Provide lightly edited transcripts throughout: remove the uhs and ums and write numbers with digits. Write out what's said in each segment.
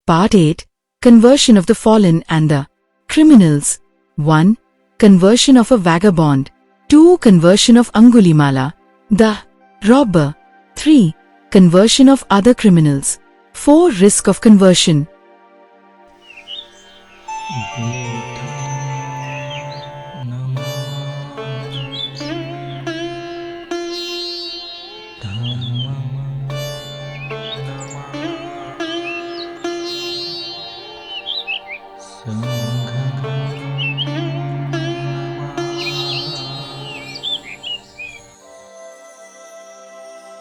Part 8. Conversion of the Fallen and the Criminals. 1. Conversion of a Vagabond. 2. Conversion of Angulimala, the robber. 3. Conversion of other criminals. 4. Risk of conversion.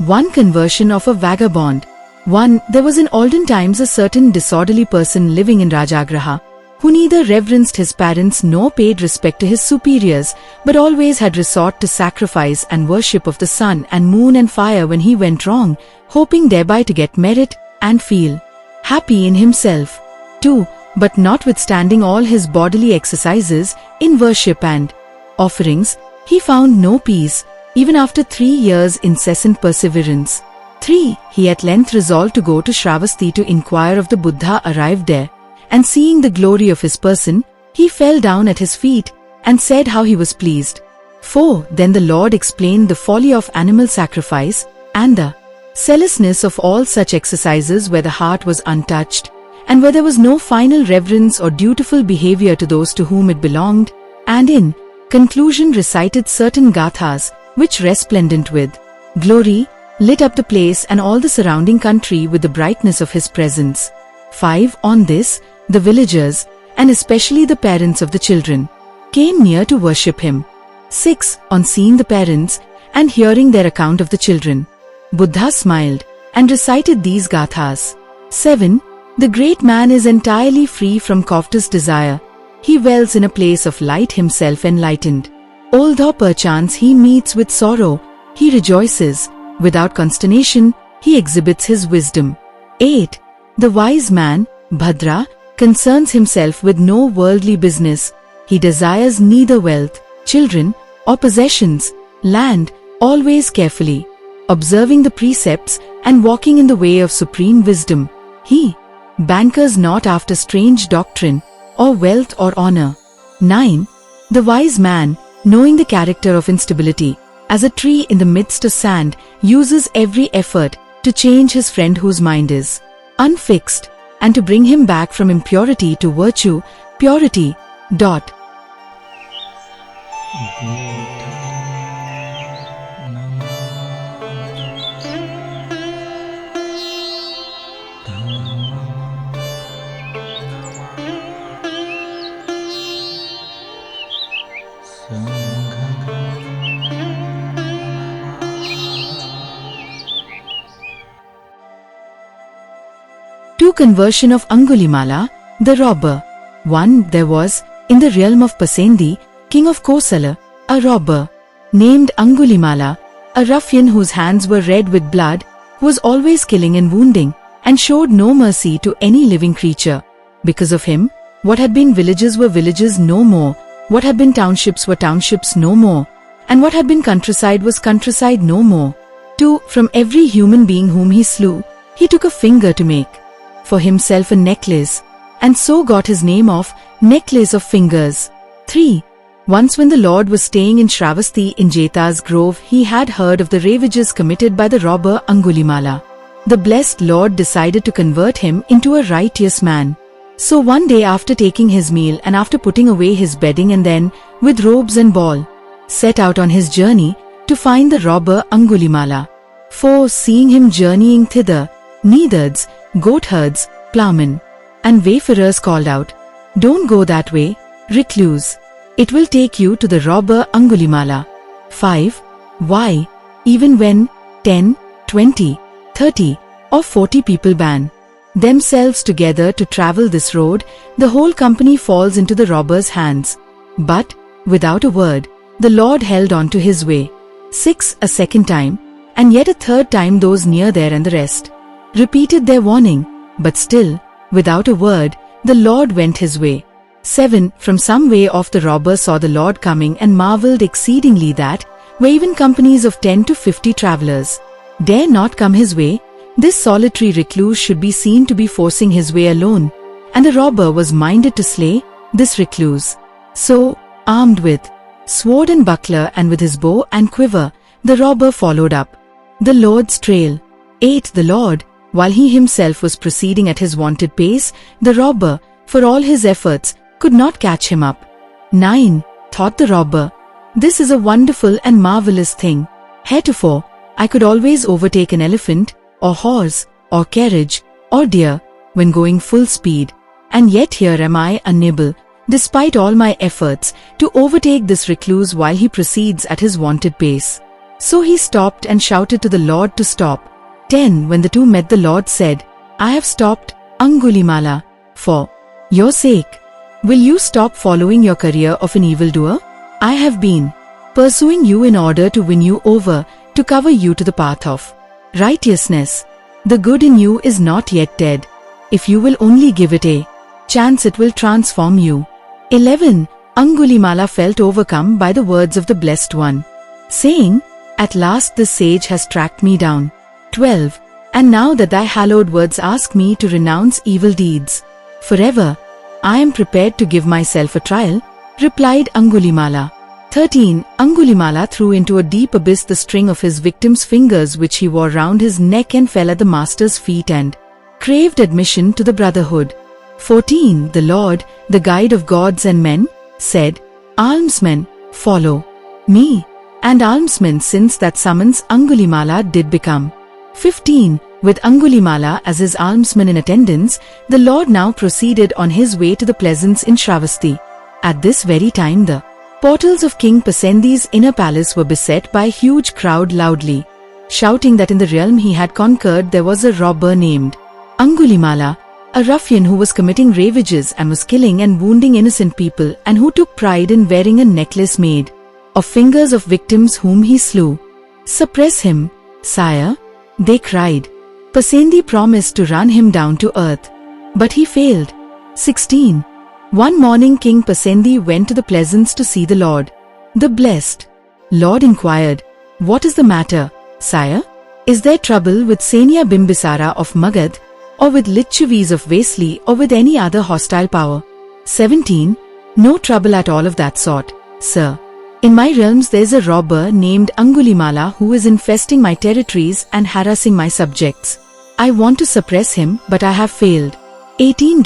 One conversion of a vagabond. 1. There was in olden times a certain disorderly person living in Rajagraha, who neither reverenced his parents nor paid respect to his superiors, but always had resort to sacrifice and worship of the sun and moon and fire when he went wrong, hoping thereby to get merit and feel happy in himself. 2. But notwithstanding all his bodily exercises in worship and offerings, he found no peace, even after 3 years' incessant perseverance. 3. He at length resolved to go to Shravasti to inquire of the Buddha arrived there, and seeing the glory of his person, he fell down at his feet, and said how he was pleased. 4. Then the Lord explained the folly of animal sacrifice, and the zealousness of all such exercises where the heart was untouched, and where there was no final reverence or dutiful behavior to those to whom it belonged, and in conclusion recited certain gathas, which resplendent with glory, lit up the place and all the surrounding country with the brightness of his presence. 5. On this, the villagers, and especially the parents of the children, came near to worship him. 6. On seeing the parents, and hearing their account of the children, Buddha smiled, and recited these gathas. 7. The great man is entirely free from covetous desire. He dwells in a place of light himself enlightened. Although perchance he meets with sorrow, he rejoices. Without consternation, he exhibits his wisdom. 8. The wise man, Bhadra, concerns himself with no worldly business. He desires neither wealth, children, or possessions, land, always carefully observing the precepts and walking in the way of supreme wisdom. He bankers not after strange doctrine, or wealth or honor. 9. The wise man, knowing the character of instability, as a tree in the midst of sand, uses every effort to change his friend whose mind is unfixed, and to bring him back from impurity to virtue, purity. 2. Conversion of Angulimala, the robber. 1. There was, in the realm of Pasendi, king of Kosala, a robber, named Angulimala, a ruffian whose hands were red with blood, who was always killing and wounding, and showed no mercy to any living creature. Because of him, what had been villages were villages no more, what had been townships were townships no more, and what had been countryside was countryside no more. 2. From every human being whom he slew, he took a finger to make for himself a necklace, and so got his name of Necklace of Fingers. 3. Once when the Lord was staying in Shravasti in Jeta's grove, he had heard of the ravages committed by the robber Angulimala. The blessed Lord decided to convert him into a righteous man. So one day after taking his meal and after putting away his bedding and then, with robes and ball, set out on his journey to find the robber Angulimala. 4. Seeing him journeying thither, neatherds, goatherds, ploughmen, and wayfarers called out, "Don't go that way, recluse. It will take you to the robber Angulimala." 5. Why, even when 10, 20, 30, or 40 people band themselves together to travel this road, the whole company falls into the robber's hands. But, without a word, the Lord held on to his way. 6. A second time, and yet a third time those near there and the rest repeated their warning, but still, without a word, the Lord went his way. 7. From some way off the robber saw the Lord coming and marveled exceedingly that, where even companies of 10 to 50 travelers dare not come his way, this solitary recluse should be seen to be forcing his way alone, and the robber was minded to slay this recluse. So, armed with sword and buckler and with his bow and quiver, the robber followed up the Lord's trail. 8. The Lord, while he himself was proceeding at his wonted pace, the robber, for all his efforts, could not catch him up. 9. Thought the robber, this is a wonderful and marvelous thing. Heretofore, I could always overtake an elephant, or horse, or carriage, or deer, when going full speed, and yet here am I unable, despite all my efforts, to overtake this recluse while he proceeds at his wonted pace. So he stopped and shouted to the Lord to stop. 10. When the two met, the Lord said, I have stopped, Angulimala, for your sake. Will you stop following your career of an evildoer? I have been pursuing you in order to win you over, to cover you to the path of righteousness. The good in you is not yet dead. If you will only give it a chance, it will transform you. 11. Angulimala felt overcome by the words of the Blessed One, saying, At last this sage has tracked me down. 12. And now that thy hallowed words ask me to renounce evil deeds forever, I am prepared to give myself a trial, replied Angulimala. 13. Angulimala threw into a deep abyss the string of his victim's fingers which he wore round his neck and fell at the master's feet and craved admission to the brotherhood. 14. The Lord, the guide of gods and men, said, Almsmen, follow me. And almsmen since that summons Angulimala did become. 15. With Angulimala as his almsman in attendance, the Lord now proceeded on his way to the pleasance in Shravasti. At this very time the portals of King Pasendi's inner palace were beset by a huge crowd loudly shouting that in the realm he had conquered there was a robber named Angulimala, a ruffian who was committing ravages and was killing and wounding innocent people and who took pride in wearing a necklace made of fingers of victims whom he slew. Suppress him, sire, they cried. Pasendi promised to run him down to earth, but he failed. 16. One morning King Pasendi went to the pleasance to see the Lord. The blessed Lord inquired, What is the matter, sire? Is there trouble with Senia Bimbisara of Magad, or with Lichavis of Vesli, or with any other hostile power? 17. No trouble at all of that sort, sir. In my realms there is a robber named Angulimala who is infesting my territories and harassing my subjects. I want to suppress him, but I have failed. 18.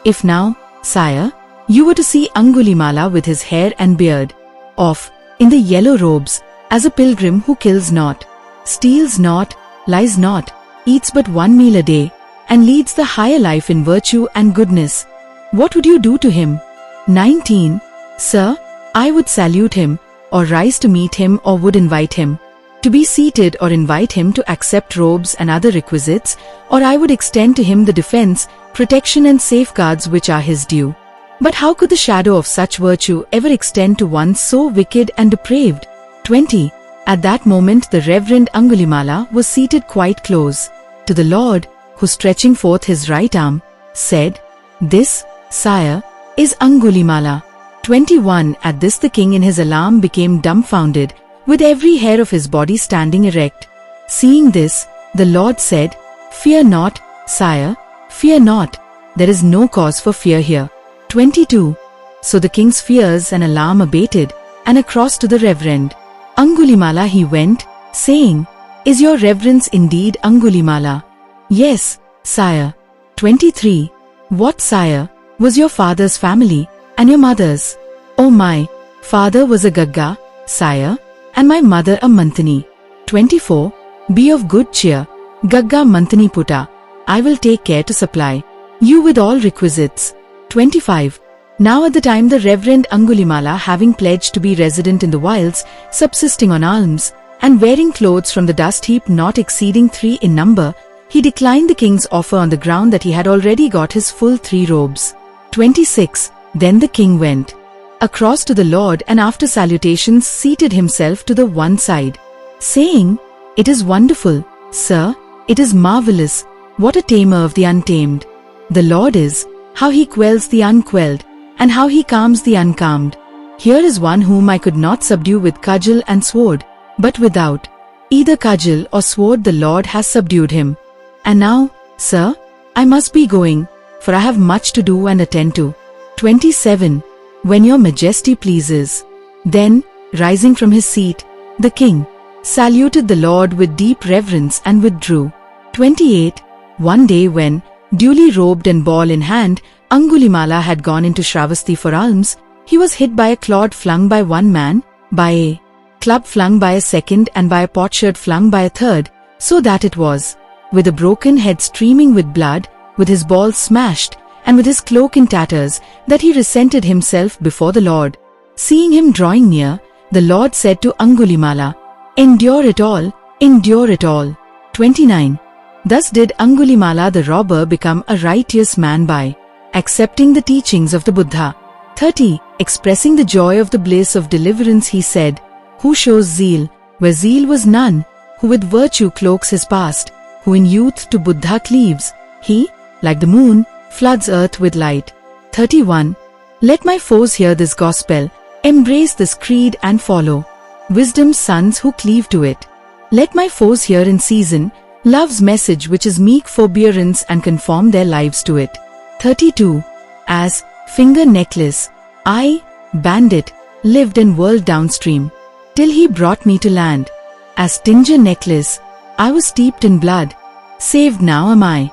If now, sire, you were to see Angulimala with his hair and beard off, in the yellow robes, as a pilgrim who kills not, steals not, lies not, eats but one meal a day, and leads the higher life in virtue and goodness, what would you do to him? 19. Sir, I would salute him, or rise to meet him, or would invite him to be seated, or invite him to accept robes and other requisites, or I would extend to him the defense, protection and safeguards which are his due. But how could the shadow of such virtue ever extend to one so wicked and depraved? 20. At that moment the Reverend Angulimala was seated quite close to the Lord, who stretching forth his right arm, said, This, sire, is Angulimala. 21. At this the king in his alarm became dumbfounded, with every hair of his body standing erect. Seeing this, the Lord said, Fear not, sire, fear not. There is no cause for fear here. 22. So the king's fears and alarm abated, and across to the Reverend Angulimala he went, saying, Is your reverence indeed Angulimala? Yes, sire. 23. What, sire, was your father's family, and your mother's? Oh, my father was a Gagga, sire, and my mother a Mantani. 24. Be of good cheer, Gagga Mantani Putta. I will take care to supply you with all requisites. 25. Now at the time the Reverend Angulimala, having pledged to be resident in the wilds, subsisting on alms, and wearing clothes from the dust heap not exceeding 3 in number, he declined the king's offer on the ground that he had already got his full 3 robes. 26. Then the king went across to the Lord and after salutations seated himself to the one side, saying, "It is wonderful, sir, it is marvelous, what a tamer of the untamed. The Lord is, how he quells the unquelled, and how he calms the uncalmed. Here is one whom I could not subdue with cudgel and sword, but without either cudgel or sword the Lord has subdued him. And now, sir, I must be going, for I have much to do and attend to." 27. When your majesty pleases. Then, rising from his seat, the king saluted the Lord with deep reverence and withdrew. 28. One day when, duly robed and ball in hand, Angulimala had gone into Shravasti for alms, he was hit by a clod flung by one man, by a club flung by a second and by a potsherd flung by a third, so that it was, with a broken head streaming with blood, with his ball smashed, and with his cloak in tatters, that he resented himself before the Lord. Seeing him drawing near, the Lord said to Angulimala, "Endure it all, endure it all." 29. Thus did Angulimala the robber become a righteous man by accepting the teachings of the Buddha. 30. Expressing the joy of the bliss of deliverance he said, "Who shows zeal, where zeal was none, who with virtue cloaks his past, who in youth to Buddha cleaves, he, like the moon, floods earth with light." 31. Let my foes hear this gospel, embrace this creed and follow wisdom's sons who cleave to it. Let my foes hear in season love's message which is meek forbearance and conform their lives to it. 32. As finger necklace, I, bandit, lived and whirled downstream, till he brought me to land. As tinger necklace, I was steeped in blood, saved now am I.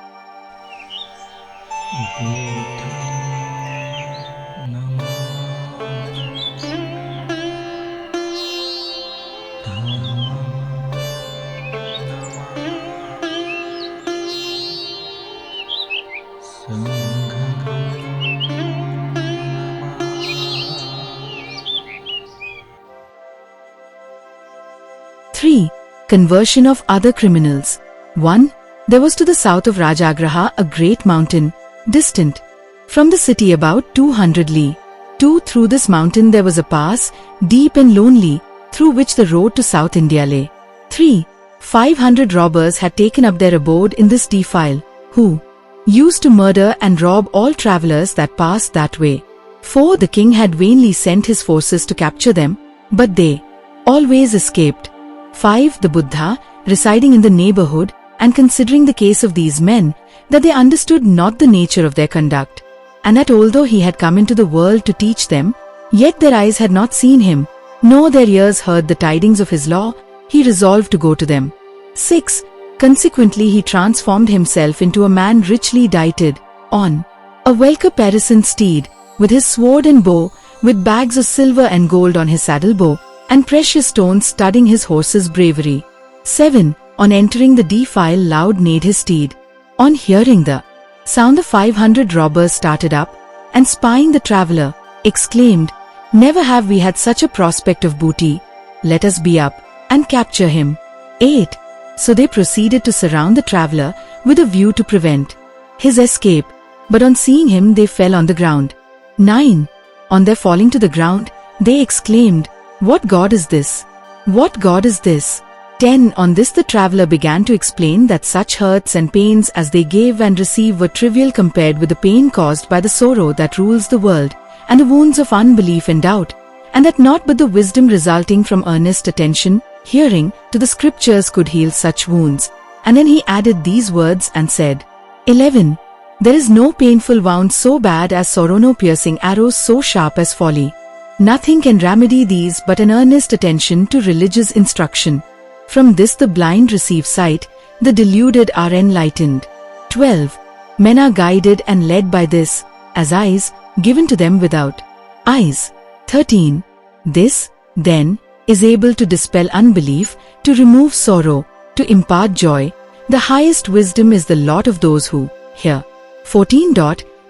Three. Conversion of other criminals. 1. There was to the south of Rajagraha a great mountain, distant from the city about 200 li. 2. Through this mountain there was a pass, deep and lonely, through which the road to South India lay. 3. 500 robbers had taken up their abode in this defile, who used to murder and rob all travellers that passed that way. 4. The king had vainly sent his forces to capture them, but they always escaped. 5. The Buddha, residing in the neighborhood, and considering the case of these men, that they understood not the nature of their conduct, and that although he had come into the world to teach them, yet their eyes had not seen him, nor their ears heard the tidings of his law, he resolved to go to them. 6. Consequently he transformed himself into a man richly dighted, on a well-caparisoned steed, with his sword and bow, with bags of silver and gold on his saddle bow, and precious stones studding his horse's bravery. 7. On entering the defile loud neighed his steed. On hearing the sound the 500 robbers started up, and spying the traveller, exclaimed, "Never have we had such a prospect of booty. Let us be up, and capture him." 8. So they proceeded to surround the traveller, with a view to prevent his escape, but on seeing him they fell on the ground. 9. On their falling to the ground, they exclaimed, "What God is this? What God is this?" 10. On this the traveller began to explain that such hurts and pains as they gave and receive were trivial compared with the pain caused by the sorrow that rules the world, and the wounds of unbelief and doubt, and that not but the wisdom resulting from earnest attention, hearing, to the scriptures could heal such wounds. And then he added these words and said, 11. There is no painful wound so bad as sorrow, no piercing arrows so sharp as folly. Nothing can remedy these but an earnest attention to religious instruction. From this the blind receive sight, the deluded are enlightened. 12. Men are guided and led by this, as eyes, given to them without eyes. 13. This, then, is able to dispel unbelief, to remove sorrow, to impart joy. The highest wisdom is the lot of those who hear. 14.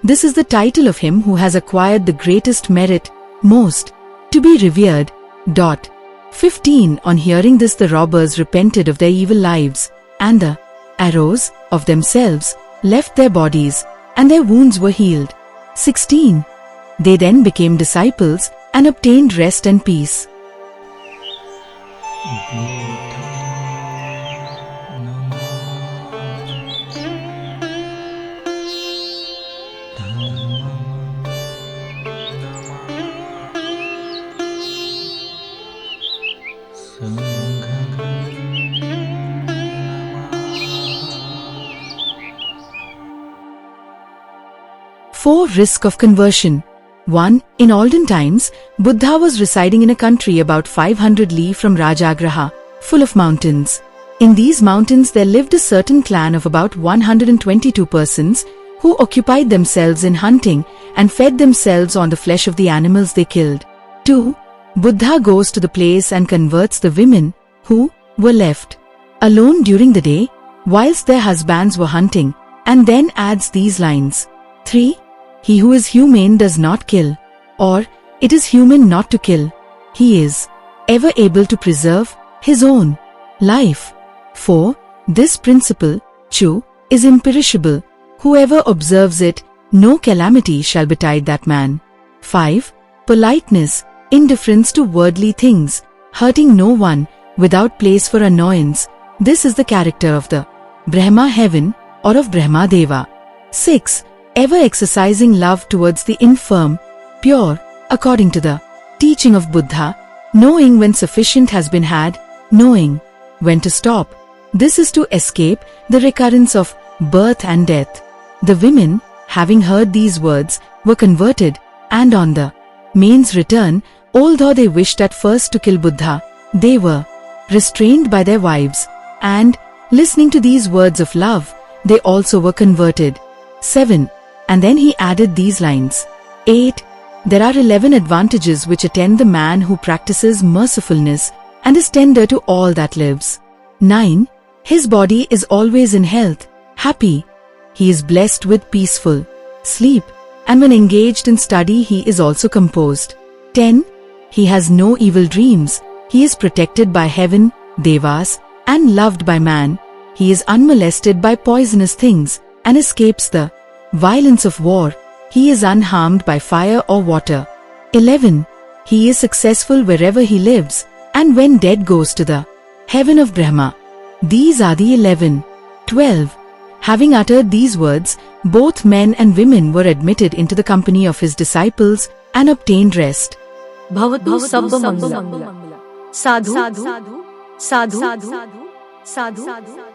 This is the title of him who has acquired the greatest merit, most to be revered. 15. On hearing this, the robbers repented of their evil lives, and the arrows of themselves left their bodies, and their wounds were healed. 16. They then became disciples and obtained rest and peace. Four. Risk of conversion. 1. In olden times, Buddha was residing in a country about 500 li from Rajagraha, full of mountains. In these mountains there lived a certain clan of about 122 persons who occupied themselves in hunting and fed themselves on the flesh of the animals they killed. 2. Buddha goes to the place and converts the women who were left alone during the day whilst their husbands were hunting, and then adds these lines. 3. He who is humane does not kill, or it is human not to kill. He is ever able to preserve his own life. 4. This principle, Chu, is imperishable. Whoever observes it, no calamity shall betide that man. 5. Politeness, indifference to worldly things, hurting no one, without place for annoyance. This is the character of the Brahma heaven or of Brahma Deva. 6. Ever exercising love towards the infirm, pure, according to the teaching of Buddha, knowing when sufficient has been had, knowing when to stop. This is to escape the recurrence of birth and death. The women, having heard these words, were converted, and on the man's return, although they wished at first to kill Buddha, they were restrained by their wives, and, listening to these words of love, they also were converted. 7. And then he added these lines. 8. There are 11 advantages which attend the man who practices mercifulness and is tender to all that lives. 9. His body is always in health, happy. He is blessed with peaceful sleep, and when engaged in study he is also composed. 10. He has no evil dreams. He is protected by heaven, devas, and loved by man. He is unmolested by poisonous things, and escapes the violence of war. He is unharmed by fire or water. 11. He is successful wherever he lives, and when dead goes to the heaven of Brahma. These are the 11. 12. Having uttered these words, both men and women were admitted into the company of his disciples and obtained rest. Bhavatu sabba mangala. Sadhu, sadhu, sadhu, sadhu, sadhu.